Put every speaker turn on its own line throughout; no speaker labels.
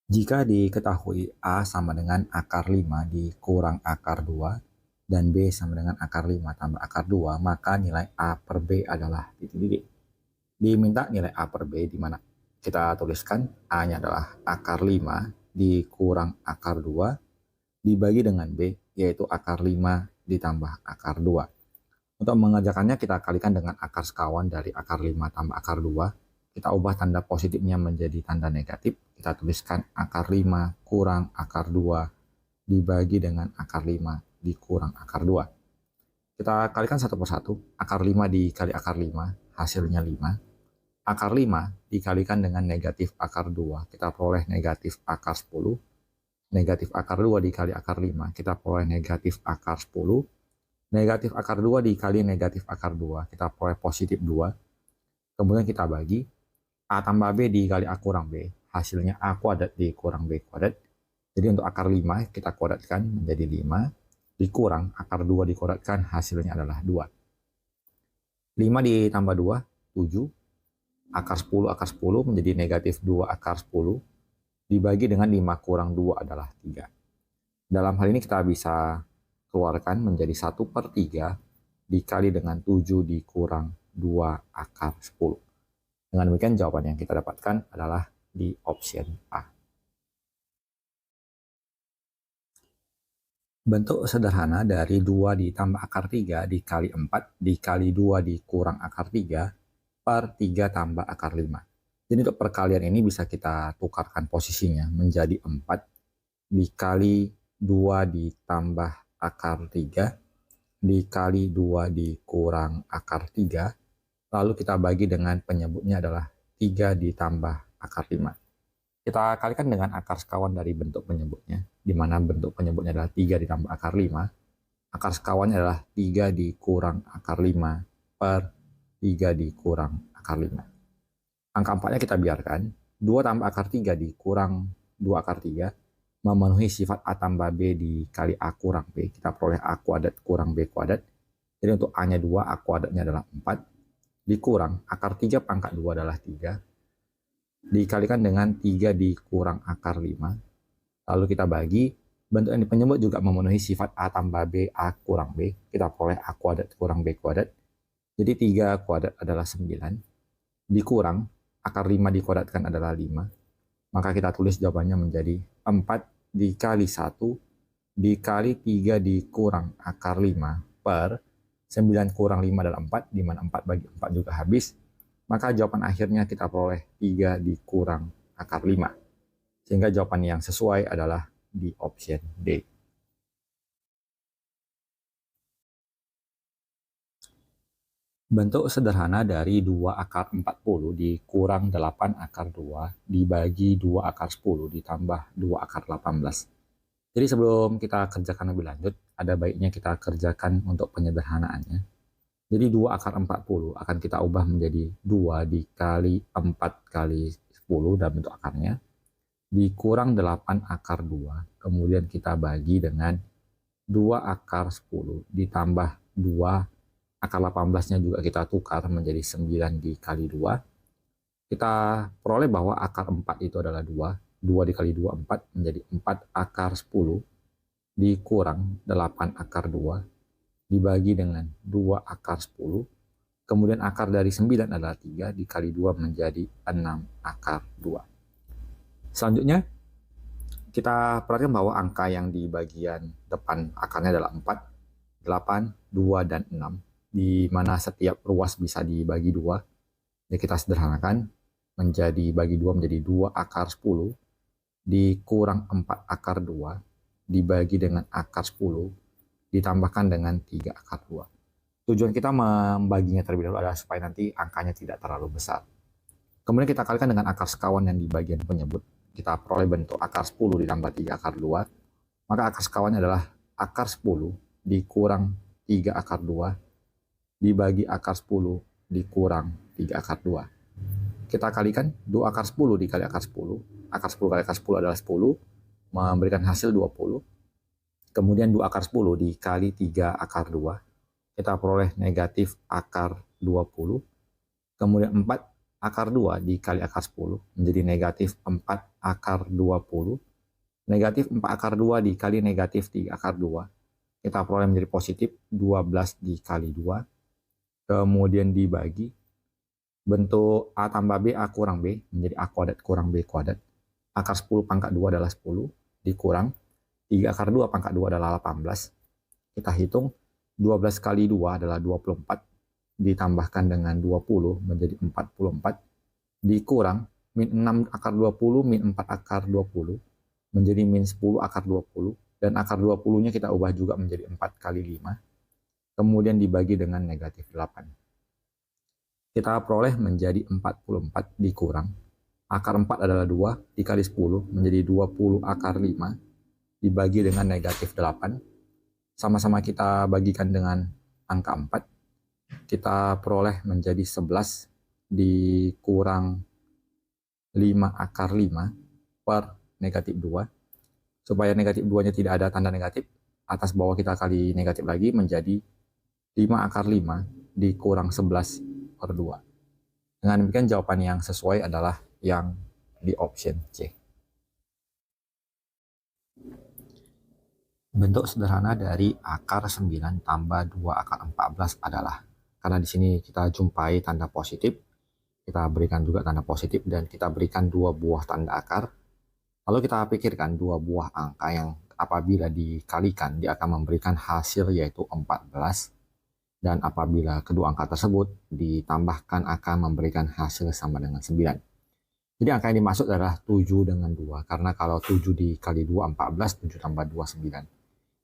Jika diketahui A sama dengan akar 5 dikurang akar 2 dan B sama dengan akar 5 tambah akar 2, maka nilai A per B adalah titik-titik. Diminta nilai A per B, di mana kita tuliskan A-nya adalah akar 5 dikurang akar 2 dibagi dengan B, yaitu akar 5 ditambah akar 2. Untuk mengerjakannya kita kalikan dengan akar sekawan dari akar 5 tambah akar 2. Kita ubah tanda positifnya menjadi tanda negatif. Kita tuliskan akar 5 kurang akar 2 dibagi dengan akar 5 dikurang akar 2. Kita kalikan satu persatu. Akar 5 dikali akar 5, hasilnya 5. Akar 5 dikalikan dengan negatif akar 2, kita peroleh negatif akar 10. Negatif akar 2 dikali akar 5, kita peroleh negatif akar 10. Negatif akar 2 dikali negatif akar 2, kita peroleh positif 2. Kemudian kita bagi A tambah B dikali A kurang B, hasilnya A kuadrat dikurang B kuadrat. Jadi untuk akar 5 kita kuadratkan menjadi 5, dikurang akar 2 dikuadratkan, hasilnya adalah 2. 5 ditambah 2, 7. Akar 10 menjadi negatif 2 akar 10, dibagi dengan 5 kurang 2 adalah 3. Dalam hal ini kita bisa keluarkan menjadi 1/3 dikali dengan 7 dikurang 2 akar 10. Dengan demikian jawaban yang kita dapatkan adalah di option A. Bentuk sederhana dari 2 ditambah akar 3 dikali 4 dikali 2 dikurang akar 3 per 3 tambah akar 5. Jadi untuk perkalian ini bisa kita tukarkan posisinya menjadi 4 dikali 2 ditambah akar 3 dikali 2 dikurang akar 3, lalu kita bagi dengan penyebutnya adalah 3 ditambah akar 5. Kita kalikan dengan akar sekawan dari bentuk penyebutnya, di mana bentuk penyebutnya adalah 3 ditambah akar 5. Akar sekawannya adalah 3 dikurang akar 5 per 3 dikurang akar 5. Angka 4-nya kita biarkan. 2 tambah akar 3 dikurang 2 akar 3 memenuhi sifat A tambah B dikali A kurang B. Kita peroleh A kuadrat kurang B kuadrat. Jadi untuk A-nya 2, A kuadratnya adalah 4. Dikurang akar 3 pangkat 2 adalah 3. Dikalikan dengan 3 dikurang akar 5. Lalu kita bagi. Bentuk yang penyebut juga memenuhi sifat A tambah B, A kurang B. Kita peroleh A kuadrat kurang B kuadrat. Jadi 3 kuadrat adalah 9. Dikurang akar 5 dikuadratkan adalah 5. Maka kita tulis jawabannya menjadi 4 dikali 1 dikali 3 dikurang akar 5 per 9 kurang 5 adalah 4, di mana 4 bagi 4 juga habis. Maka jawaban akhirnya kita peroleh 3 dikurang akar 5. Sehingga jawaban yang sesuai adalah di option D. Bentuk sederhana dari 2 akar 40 dikurang 8 akar 2 dibagi 2 akar 10 ditambah 2 akar 18. Jadi sebelum kita kerjakan lebih lanjut, ada baiknya kita kerjakan untuk penyederhanaannya. Jadi 2 akar 40 akan kita ubah menjadi 2 dikali 4 kali 10 dalam bentuk akarnya, dikurang 8 akar 2, kemudian kita bagi dengan 2 akar 10 ditambah 2 akar 18-nya juga kita tukar menjadi 9 dikali 2. Kita peroleh bahwa akar 4 itu adalah 2. 2 dikali 2, 4, menjadi 4 akar 10 dikurang 8 akar 2 dibagi dengan 2 akar 10. Kemudian akar dari 9 adalah 3, dikali 2 menjadi 6 akar 2. Selanjutnya, kita perhatikan bahwa angka yang di bagian depan akarnya adalah 4, 8, 2, dan 6, di mana setiap ruas bisa dibagi 2. Jadi kita sederhanakan menjadi bagi 2 menjadi 2 akar 10 dikurang 4 akar 2 dibagi dengan akar 10 ditambahkan dengan 3 akar 2. Tujuan kita membaginya terlebih dahulu adalah supaya nanti angkanya tidak terlalu besar. Kemudian kita kalikan dengan akar sekawan yang di bagian penyebut. Kita peroleh bentuk akar 10 ditambah 3 akar 2. Maka akar sekawannya adalah akar 10 dikurang 3 akar 2 dibagi akar 10 dikurang 3 akar 2. Kita kalikan 2 akar 10 dikali akar 10. Akar 10 kali akar 10 adalah 10, memberikan hasil 20. Kemudian 2 akar 10 dikali 3 akar 2. Kita peroleh negatif akar 20. Kemudian 4 akar 2 dikali akar 10 menjadi negatif 4 akar 20. Negatif 4 akar 2 dikali negatif 3 akar 2. Kita peroleh menjadi positif 12 dikali 2. Kemudian dibagi. Bentuk A tambah B, A kurang B, menjadi A kuadrat kurang B kuadrat. Akar 10 pangkat 2 adalah 10, dikurang 3 akar 2 pangkat 2 adalah 18. Kita hitung 12 kali 2 adalah 24, ditambahkan dengan 20 menjadi 44, dikurang min 6 akar 20 min 4 akar 20 menjadi min 10 akar 20, dan akar 20-nya kita ubah juga menjadi 4 kali 5, kemudian dibagi dengan negatif 8. Kita peroleh menjadi 44 dikurang akar 4 adalah 2 dikali 10 menjadi 20 akar 5 dibagi dengan negatif 8. Sama-sama kita bagikan dengan angka 4. Kita peroleh menjadi 11 dikurang 5 akar 5 per negatif 2. Supaya negatif 2-nya tidak ada tanda negatif, atas bawah kita kali negatif lagi menjadi 5 akar 5 dikurang 11 per 2. Dengan demikian jawaban yang sesuai adalah yang di option C. Bentuk sederhana dari akar 9 tambah 2 akar 14 adalah, karena di sini kita jumpai tanda positif, kita berikan juga tanda positif dan kita berikan dua buah tanda akar. Lalu kita pikirkan dua buah angka yang apabila dikalikan dia akan memberikan hasil yaitu 14, dan apabila kedua angka tersebut ditambahkan akan memberikan hasil sama dengan 9. Jadi angka yang dimaksud adalah 7 dengan 2, karena kalau 7 dikali 2 14, 7 tambah 2 9.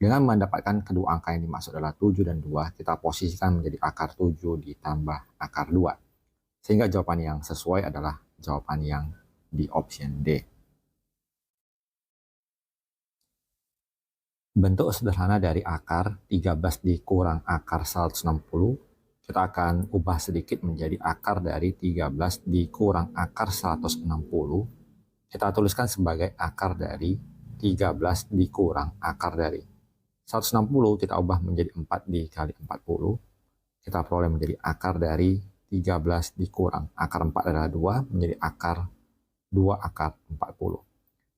Dengan mendapatkan kedua angka yang dimaksud adalah 7 dan 2, kita posisikan menjadi akar 7 ditambah akar 2. Sehingga jawaban yang sesuai adalah jawaban yang di option D. Bentuk sederhana dari akar 13 dikurang akar 160, kita akan ubah sedikit menjadi akar dari 13 dikurang akar 160. Kita tuliskan sebagai akar dari 13 dikurang akar dari 160, kita ubah menjadi 4 dikali 40. Kita peroleh menjadi akar dari 13 dikurang akar 4 adalah 2, menjadi akar 2 akar 40.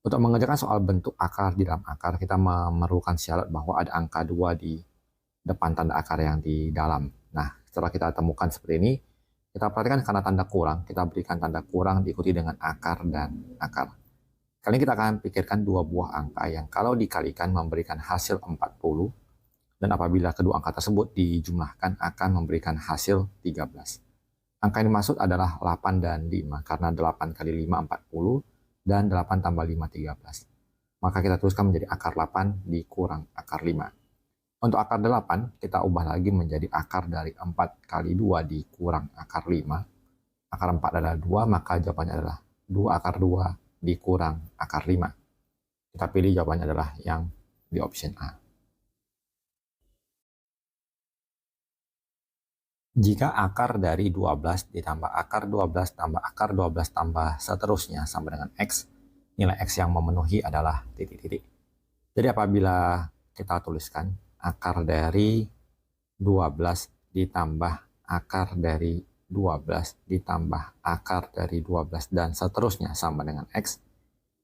Untuk mengerjakan soal bentuk akar di dalam akar, kita memerlukan syarat bahwa ada angka 2 di depan tanda akar yang di dalam. Nah, setelah kita temukan seperti ini, kita perhatikan karena tanda kurang, kita berikan tanda kurang diikuti dengan akar dan akar. Kali ini kita akan pikirkan dua buah angka yang kalau dikalikan memberikan hasil 40, dan apabila kedua angka tersebut dijumlahkan akan memberikan hasil 13. Angka yang dimaksud adalah 8 dan 5, karena 8 kali 5 40, dan 8 tambah 5 13. Maka kita tuliskan menjadi akar 8 dikurang akar 5. Untuk akar 8 kita ubah lagi menjadi akar dari 4 kali 2 dikurang akar 5. Akar 4 adalah 2, maka jawabannya adalah 2 akar 2 dikurang akar 5. Kita pilih jawabannya adalah yang di option A. Jika akar dari 12 ditambah akar 12 tambah akar 12 tambah seterusnya sama dengan X, nilai X yang memenuhi adalah titik-titik. Jadi apabila kita tuliskan akar dari 12 ditambah akar dari 12 ditambah akar dari 12 dan seterusnya sama dengan X,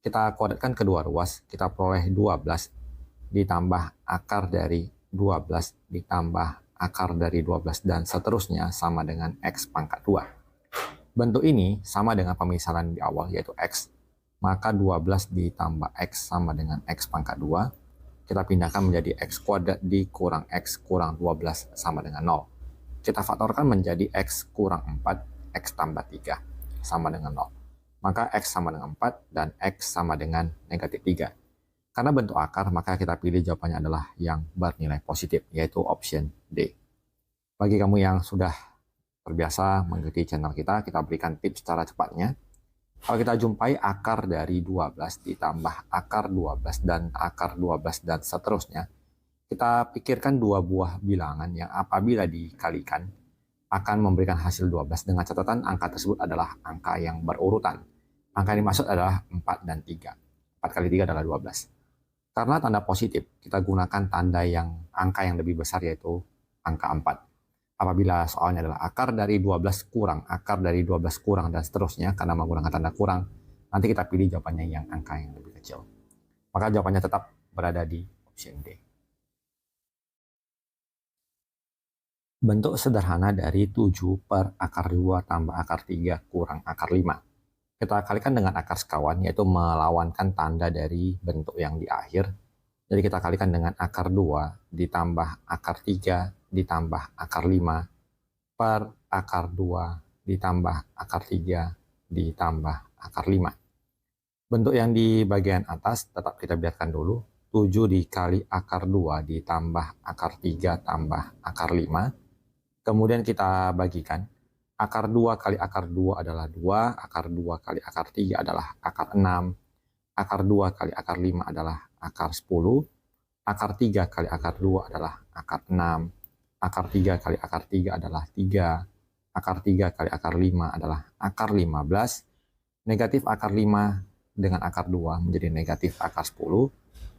kita kuadratkan kedua ruas, kita peroleh 12 ditambah akar dari 12 ditambah akar dari 12 dan seterusnya sama dengan X pangkat 2. Bentuk ini sama dengan pemisahan di awal yaitu X, maka 12 ditambah X sama dengan X pangkat 2. Kita pindahkan menjadi X kuadrat dikurang X kurang 12 sama dengan 0. Kita faktorkan menjadi X kurang 4, X tambah 3 sama dengan 0. Maka X sama dengan 4 dan X sama dengan negatif 3. Karena bentuk akar, maka kita pilih jawabannya adalah yang bernilai positif, yaitu option D. Bagi kamu yang sudah terbiasa mengikuti channel kita berikan tips cara cepatnya. Kalau kita jumpai akar dari 12 ditambah akar 12 dan akar 12 dan seterusnya, kita pikirkan dua buah bilangan yang apabila dikalikan akan memberikan hasil 12 dengan catatan angka tersebut adalah angka yang berurutan. Angka yang dimaksud adalah 4 dan 3. 4 kali 3 adalah 12. Karena tanda positif, kita gunakan tanda yang angka yang lebih besar yaitu angka 4. Apabila soalnya adalah akar dari 12 kurang, akar dari 12 kurang, dan seterusnya karena menggunakan tanda kurang, nanti kita pilih jawabannya yang angka yang lebih kecil. Maka jawabannya tetap berada di option D. Bentuk sederhana dari 7 per akar 2 tambah akar 3 kurang akar 5. Kita kalikan dengan akar sekawan, yaitu melawankan tanda dari bentuk yang di akhir. Jadi kita kalikan dengan akar 2 ditambah akar 3 ditambah akar 5 per akar 2 ditambah akar 3 ditambah akar 5. Bentuk yang di bagian atas tetap kita biarkan dulu. 7 dikali akar 2 ditambah akar 3 tambah akar 5. Kemudian kita bagikan. Akar 2 kali akar 2 adalah 2, akar 2 kali akar 3 adalah akar 6, akar 2 kali akar 5 adalah akar 10, akar 3 kali akar 2 adalah akar 6, akar 3 kali akar 3 adalah 3, akar 3 kali akar 5 adalah akar 15, negatif akar 5 dengan akar 2 menjadi negatif akar 10,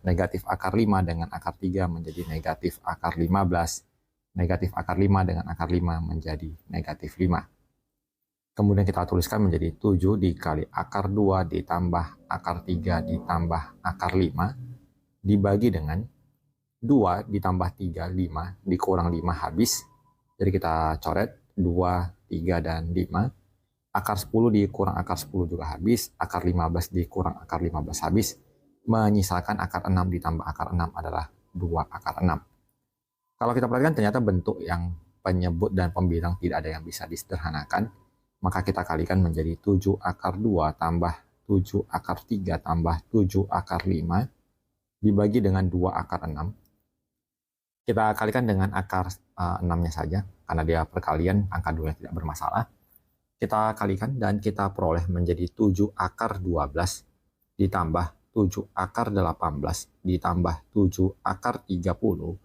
negatif akar 5 dengan akar 3 menjadi negatif akar 15, negatif akar 5 dengan akar 5 menjadi negatif 5. Kemudian kita tuliskan menjadi 7 dikali akar 2 ditambah akar 3 ditambah akar 5 dibagi dengan 2 ditambah 3, 5, dikurang 5 habis. Jadi kita coret 2, 3, dan 5. Akar 10 dikurang akar 10 juga habis. Akar 15 dikurang akar 15 habis. Menyisakan akar 6 ditambah akar 6 adalah 2 akar 6. Kalau kita perhatikan ternyata bentuk yang penyebut dan pembilang tidak ada yang bisa disederhanakan. Maka kita kalikan menjadi 7 akar 2 tambah 7 akar 3 tambah 7 akar 5 dibagi dengan 2 akar 6. Kita kalikan dengan akar 6-nya saja, karena dia perkalian, angka 2 tidak bermasalah. Kita kalikan dan kita peroleh menjadi 7 akar 12 ditambah 7 akar 18 ditambah 7 akar 30.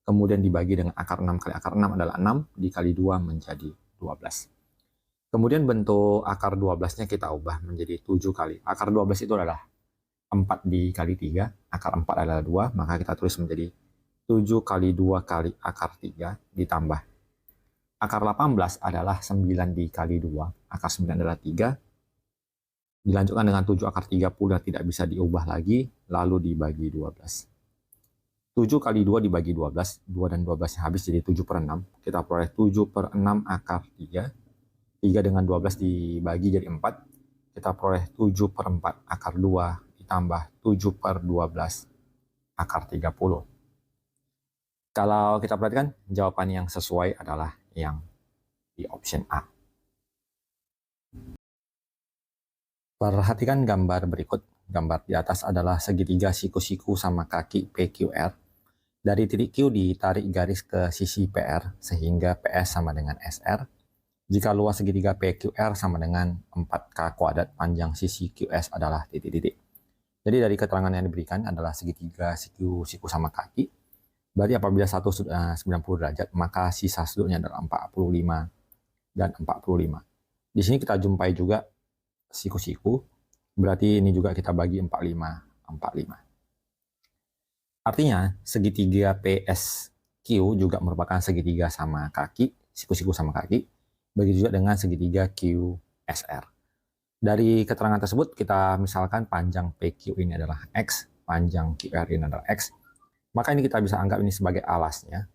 Kemudian dibagi dengan akar 6 kali akar 6 adalah 6, dikali 2 menjadi 12. Kemudian bentuk akar 12-nya kita ubah menjadi 7 kali. Akar 12 itu adalah 4 dikali 3, akar 4 adalah 2, maka kita tulis menjadi 7 kali 2 kali akar 3 ditambah. Akar 18 adalah 9 dikali 2, akar 9 adalah 3. Dilanjutkan dengan 7 akar 30 tidak bisa diubah lagi, lalu dibagi 12. 7 kali 2 dibagi 12, 2 dan 12 habis jadi 7 per 6. Kita peroleh 7 per 6 akar 3. 3 dengan 12 dibagi jadi 4. Kita peroleh 7 per 4 akar 2 ditambah 7 per 12 akar 30. Kalau kita perhatikan, jawaban yang sesuai adalah yang di option A. Perhatikan gambar berikut. Gambar di atas adalah segitiga siku-siku sama kaki PQR. Dari titik Q ditarik garis ke sisi PR sehingga PS sama dengan SR. Jika luas segitiga PQR sama dengan 4K kuadrat, panjang sisi QS adalah titik-titik. Jadi dari keterangan yang diberikan adalah segitiga siku sama kaki. Berarti apabila satu 90 derajat, maka sisa sudutnya adalah 45 dan 45. Di sini kita jumpai juga siku-siku. Berarti ini juga kita bagi 45, 45. Artinya segitiga PSQ juga merupakan segitiga sama kaki, siku-siku sama kaki. Begitu juga dengan segitiga QSR. Dari keterangan tersebut kita misalkan panjang PQ ini adalah X, panjang QR ini adalah X. Maka ini kita bisa anggap ini sebagai alasnya.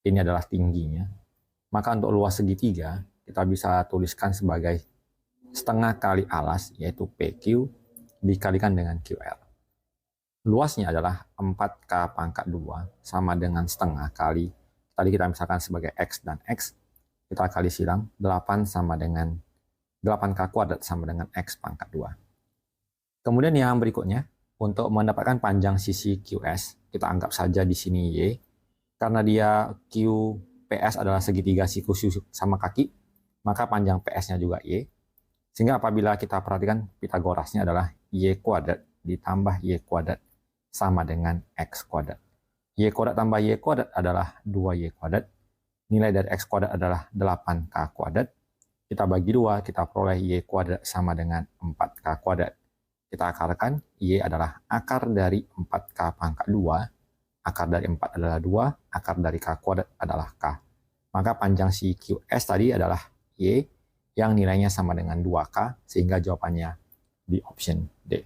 Ini adalah tingginya. Maka untuk luas segitiga kita bisa tuliskan sebagai setengah kali alas, yaitu PQ dikalikan dengan QR. Luasnya adalah 4K pangkat 2 sama dengan setengah kali, tadi kita misalkan sebagai X dan X, kita kali silang 8 sama dengan 8K kuadrat sama dengan X pangkat 2. Kemudian yang berikutnya, untuk mendapatkan panjang sisi QS, kita anggap saja di sini Y, karena dia QPS adalah segitiga siku sama kaki, maka panjang PS-nya juga Y. Sehingga apabila kita perhatikan Pitagorasnya adalah Y kuadrat ditambah Y kuadrat sama dengan X kuadrat. Y kuadrat tambah Y kuadrat adalah 2Y kuadrat. Nilai dari X kuadrat adalah 8K kuadrat. Kita bagi 2, kita peroleh Y kuadrat sama dengan 4K kuadrat. Kita akarkan, Y adalah akar dari 4K pangkat 2. Akar dari 4 adalah 2, akar dari K kuadrat adalah K. Maka panjang si QS tadi adalah Y yang nilainya sama dengan 2K, sehingga jawabannya di option D.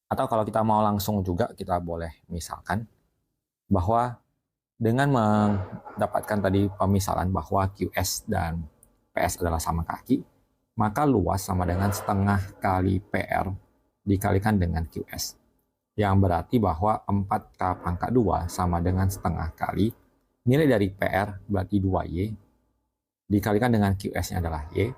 Atau kalau kita mau langsung juga, kita boleh misalkan bahwa dengan mendapatkan tadi pemisalan bahwa QS dan PS adalah sama kaki, maka luas sama dengan setengah kali PR dikalikan dengan QS. Yang berarti bahwa 4K pangkat 2 sama dengan setengah kali nilai dari PR berarti 2Y dikalikan dengan QS-nya adalah Y,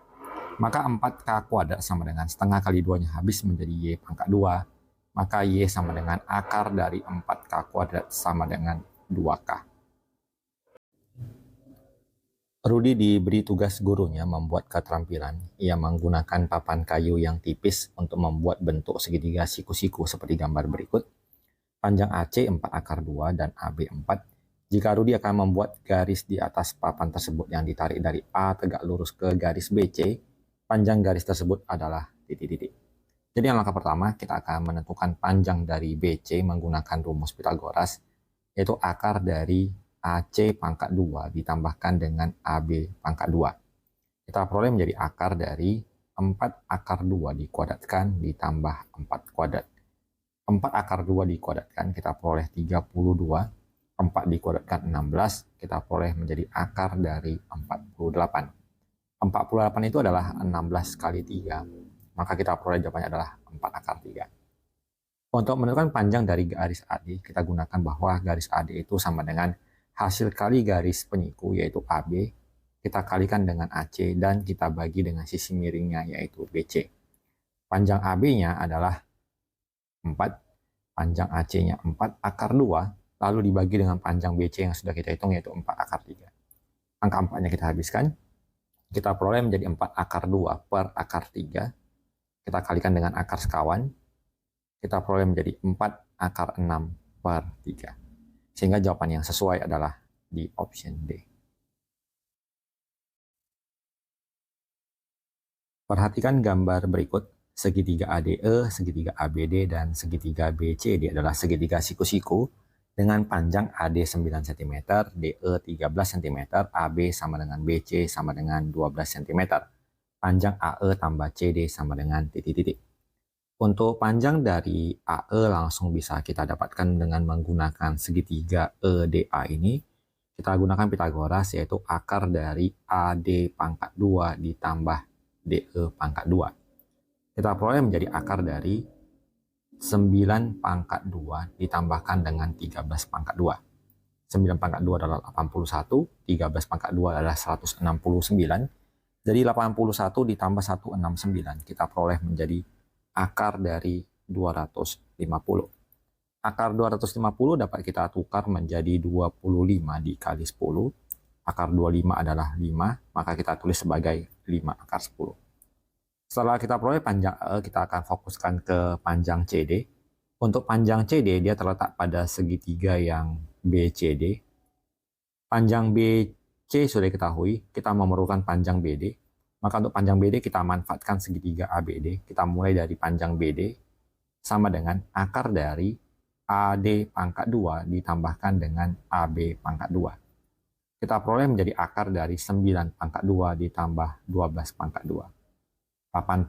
maka 4K kuadrat sama dengan setengah kali 2-nya habis menjadi Y pangkat 2, maka Y sama dengan akar dari 4K kuadrat sama dengan 2K. Rudi diberi tugas gurunya membuat keterampilan. Ia menggunakan papan kayu yang tipis untuk membuat bentuk segitiga siku-siku seperti gambar berikut. Panjang AC 4 akar 2 dan AB 4. Jika Rudi akan membuat garis di atas papan tersebut yang ditarik dari A tegak lurus ke garis BC, panjang garis tersebut adalah titik-titik. Jadi yang langkah pertama, kita akan menentukan panjang dari BC menggunakan rumus Pythagoras, yaitu akar dari AC pangkat 2 ditambahkan dengan AB pangkat 2. Kita peroleh menjadi akar dari 4 akar 2 dikuadratkan ditambah 4 kuadrat. 4 akar 2 dikuadratkan, kita peroleh 32. 4 dikuadratkan 16, kita peroleh menjadi akar dari 48. 48 itu adalah 16 kali 3, maka kita peroleh jawabannya adalah 4 akar 3. Untuk menentukan panjang dari garis AD, kita gunakan bahwa garis AD itu sama dengan hasil kali garis penyiku, yaitu AB, kita kalikan dengan AC, dan kita bagi dengan sisi miringnya, yaitu BC. Panjang AB-nya adalah 4, panjang AC-nya 4 akar 2, lalu dibagi dengan panjang BC yang sudah kita hitung, yaitu 4 akar 3. Angka 4-nya kita habiskan, kita peroleh menjadi 4 akar 2 per akar 3, kita kalikan dengan akar sekawan, kita peroleh menjadi 4 akar 6 per 3. Sehingga jawaban yang sesuai adalah di option D. Perhatikan gambar berikut. Segitiga ADE, segitiga ABD, dan segitiga BCD adalah segitiga siku-siku dengan panjang AD 9 cm, DE 13 cm, AB sama dengan BC sama dengan 12 cm. Panjang AE tambah CD sama dengan titik-titik. Untuk panjang dari AE langsung bisa kita dapatkan dengan menggunakan segitiga EDA ini. Kita gunakan Pythagoras, yaitu akar dari AD pangkat 2 ditambah DE pangkat 2. Kita peroleh menjadi akar dari 9 pangkat 2 ditambahkan dengan 13 pangkat 2. 9 pangkat 2 adalah 81, 13 pangkat 2 adalah 169. Jadi 81 ditambah 169, kita peroleh menjadi akar dari 250. Akar 250 dapat kita tukar menjadi 25 dikali 10. Akar 25 adalah 5, maka kita tulis sebagai 5 akar 10. Setelah kita peroleh panjang E, kita akan fokuskan ke panjang CD. Untuk panjang CD, dia terletak pada segitiga yang BCD. Panjang BC sudah diketahui, kita memerlukan panjang BD. Maka untuk panjang BD, kita manfaatkan segitiga ABD. Kita mulai dari panjang BD, sama dengan akar dari AD pangkat 2 ditambahkan dengan AB pangkat 2. Kita peroleh menjadi akar dari 9 pangkat 2 ditambah 12 pangkat 2. 81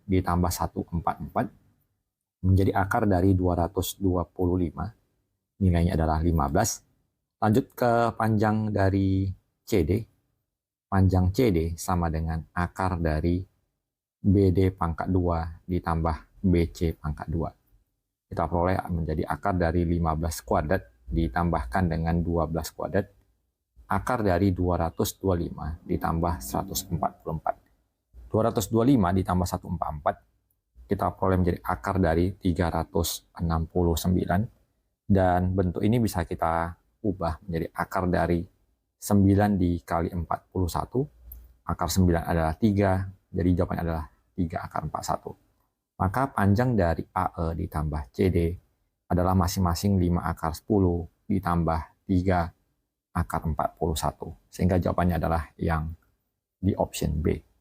ditambah 144 menjadi akar dari 225, nilainya adalah 15. Lanjut ke panjang dari CD. Panjang CD sama dengan akar dari BD pangkat 2 ditambah BC pangkat 2. Kita peroleh menjadi akar dari 15 kuadrat ditambahkan dengan 12 kuadrat, akar dari 225 ditambah 144. 225 ditambah 144, kita peroleh menjadi akar dari 369, dan bentuk ini bisa kita ubah menjadi akar dari 9 dikali 41, akar 9 adalah 3, jadi jawabannya adalah 3 akar 41. Maka panjang dari AE ditambah CD adalah masing-masing 5 akar 10 ditambah 3 akar 41, sehingga jawabannya adalah yang di option B.